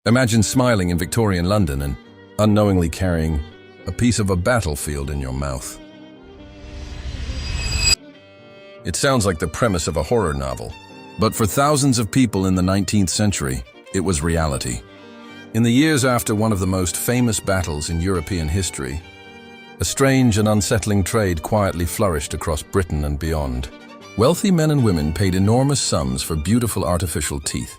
Imagine smiling in Victorian London and unknowingly carrying a piece of a battlefield in your mouth. It sounds like the premise of a horror novel, but for thousands of people in the 19th century, it was reality. In the years after one of the most famous battles in European history, a strange and unsettling trade quietly flourished across Britain and beyond. Wealthy men and women paid enormous sums for beautiful artificial teeth.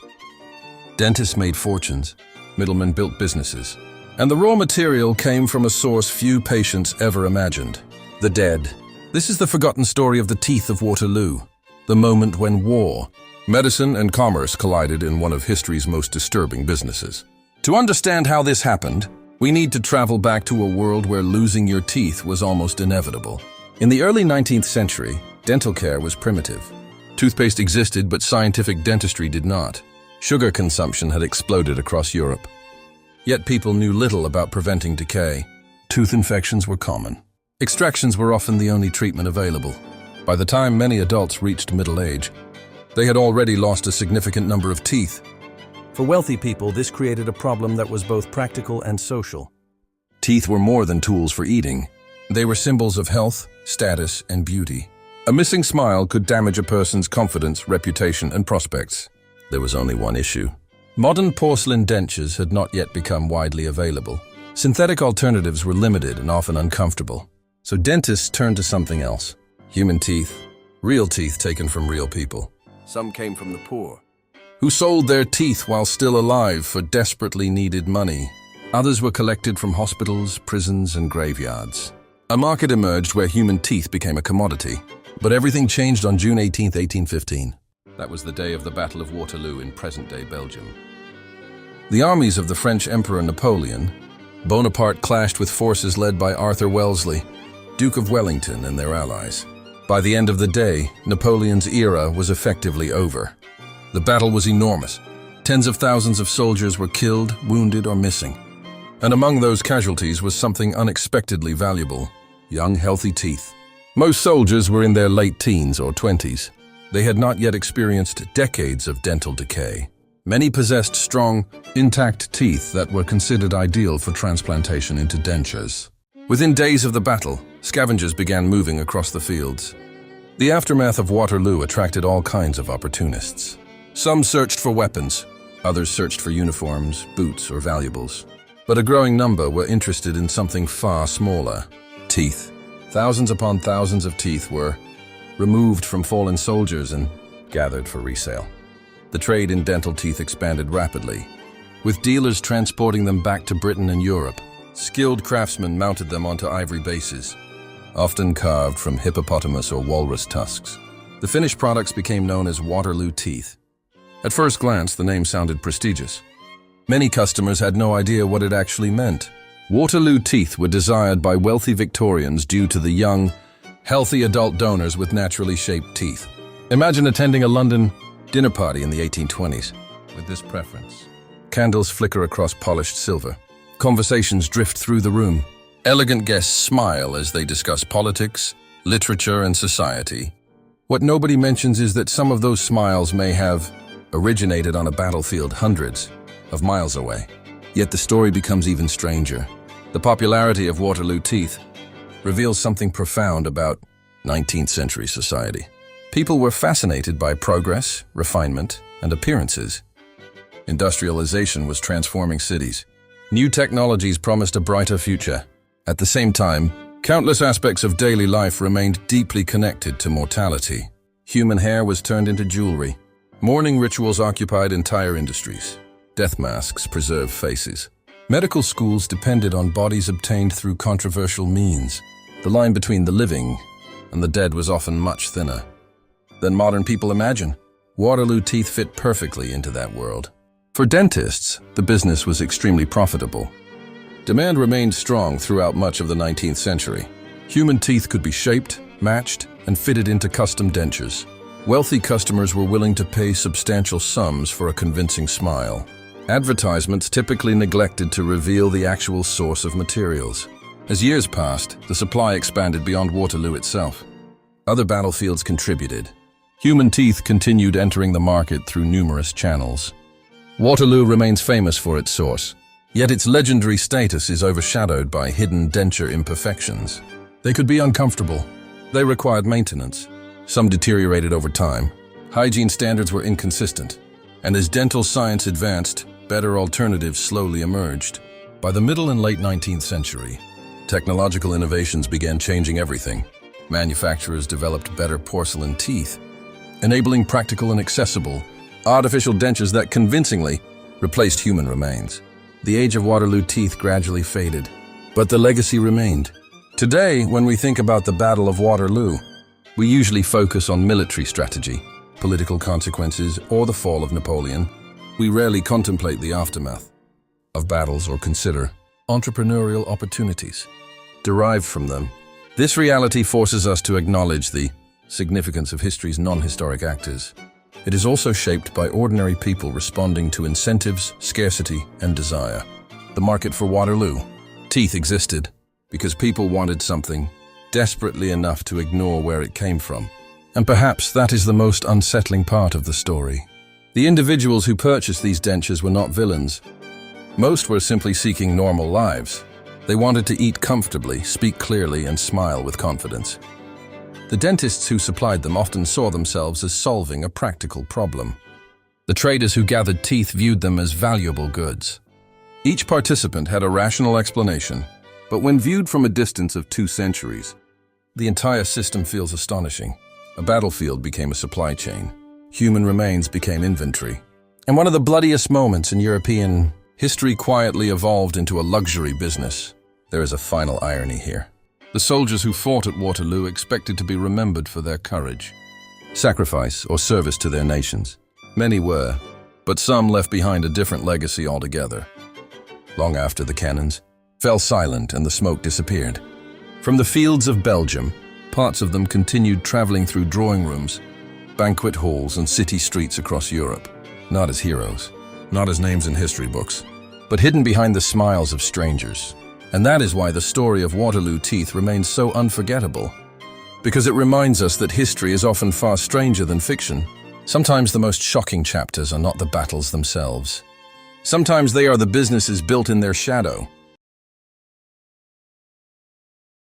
Dentists made fortunes, middlemen built businesses, and the raw material came from a source few patients ever imagined: the dead. This is the forgotten story of the teeth of Waterloo, the moment when war, medicine, and commerce collided in one of history's most disturbing businesses. To understand how this happened, we need to travel back to a world where losing your teeth was almost inevitable. In the early 19th century, dental care was primitive. Toothpaste existed, but scientific dentistry did not. Sugar consumption had exploded across Europe. Yet people knew little about preventing decay. Tooth infections were common. Extractions were often the only treatment available. By the time many adults reached middle age, they had already lost a significant number of teeth. For wealthy people, this created a problem that was both practical and social. Teeth were more than tools for eating. They were symbols of health, status, and beauty. A missing smile could damage a person's confidence, reputation, and prospects. There was only one issue. Modern porcelain dentures had not yet become widely available. Synthetic alternatives were limited and often uncomfortable. So dentists turned to something else: human teeth, real teeth taken from real people. Some came from the poor, who sold their teeth while still alive for desperately needed money. Others were collected from hospitals, prisons, and graveyards. A market emerged where human teeth became a commodity. But everything changed on June 18, 1815. That was the day of the Battle of Waterloo in present-day Belgium. The armies of the French Emperor Napoleon Bonaparte clashed with forces led by Arthur Wellesley, Duke of Wellington, and their allies. By the end of the day, Napoleon's era was effectively over. The battle was enormous. Tens of thousands of soldiers were killed, wounded, or missing. And among those casualties was something unexpectedly valuable: young, healthy teeth. Most soldiers were in their late teens or 20s. They had not yet experienced decades of dental decay. Many possessed strong, intact teeth that were considered ideal for transplantation into dentures. Within days of the battle, scavengers began moving across the fields. The aftermath of Waterloo attracted all kinds of opportunists. Some searched for weapons, others searched for uniforms, boots, or valuables. But a growing number were interested in something far smaller: teeth. Thousands upon thousands of teeth were removed from fallen soldiers and gathered for resale. The trade in dental teeth expanded rapidly, with dealers transporting them back to Britain and Europe. Skilled craftsmen mounted them onto ivory bases, often carved from hippopotamus or walrus tusks. The finished products became known as Waterloo Teeth. At first glance, the name sounded prestigious. Many customers had no idea what it actually meant. Waterloo teeth were desired by wealthy Victorians due to the young, healthy adult donors with naturally shaped teeth. Imagine attending a London dinner party in the 1820s with this preference. Candles flicker across polished silver. Conversations drift through the room. Elegant guests smile as they discuss politics, literature, and society. What nobody mentions is that some of those smiles may have originated on a battlefield hundreds of miles away. Yet the story becomes even stranger. The popularity of Waterloo teeth reveals something profound about 19th century society. People were fascinated by progress, refinement, and appearances. Industrialization was transforming cities. New technologies promised a brighter future. At the same time, countless aspects of daily life remained deeply connected to mortality. Human hair was turned into jewelry. Mourning rituals occupied entire industries. Death masks preserved faces. Medical schools depended on bodies obtained through controversial means. The line between the living and the dead was often much thinner than modern people imagine. Waterloo teeth fit perfectly into that world. For dentists, the business was extremely profitable. Demand remained strong throughout much of the 19th century. Human teeth could be shaped, matched, and fitted into custom dentures. Wealthy customers were willing to pay substantial sums for a convincing smile. Advertisements typically neglected to reveal the actual source of materials. As years passed, the supply expanded beyond Waterloo itself. Other battlefields contributed. Human teeth continued entering the market through numerous channels. Waterloo remains famous for its source, yet its legendary status is overshadowed by hidden denture imperfections. They could be uncomfortable. They required maintenance. Some deteriorated over time. Hygiene standards were inconsistent. And as dental science advanced, better alternatives slowly emerged. By the middle and late 19th century, technological innovations began changing everything. Manufacturers developed better porcelain teeth, enabling practical and accessible, artificial dentures that convincingly replaced human remains. The age of Waterloo teeth gradually faded, but the legacy remained. Today, when we think about the Battle of Waterloo, we usually focus on military strategy, political consequences, or the fall of Napoleon. We rarely contemplate the aftermath of battles or consider entrepreneurial opportunities derived from them. This reality forces us to acknowledge the significance of history's non-historic actors. It is also shaped by ordinary people responding to incentives, scarcity, and desire. The market for Waterloo teeth existed because people wanted something desperately enough to ignore where it came from. And perhaps that is the most unsettling part of the story. The individuals who purchased these dentures were not villains. Most were simply seeking normal lives. They wanted to eat comfortably, speak clearly, and smile with confidence. The dentists who supplied them often saw themselves as solving a practical problem. The traders who gathered teeth viewed them as valuable goods. Each participant had a rational explanation, but when viewed from a distance of 2 centuries, the entire system feels astonishing. A battlefield became a supply chain. Human remains became inventory. And one of the bloodiest moments in European history quietly evolved into a luxury business. There is a final irony here. The soldiers who fought at Waterloo expected to be remembered for their courage, sacrifice, or service to their nations. Many were, but some left behind a different legacy altogether. Long after the cannons fell silent and the smoke disappeared. From the fields of Belgium, parts of them continued traveling through drawing rooms, banquet halls, and city streets across Europe, not as heroes, not as names in history books, but hidden behind the smiles of strangers. And that is why the story of Waterloo teeth remains so unforgettable, because it reminds us that history is often far stranger than fiction. Sometimes the most shocking chapters are not the battles themselves. Sometimes they are the businesses built in their shadow,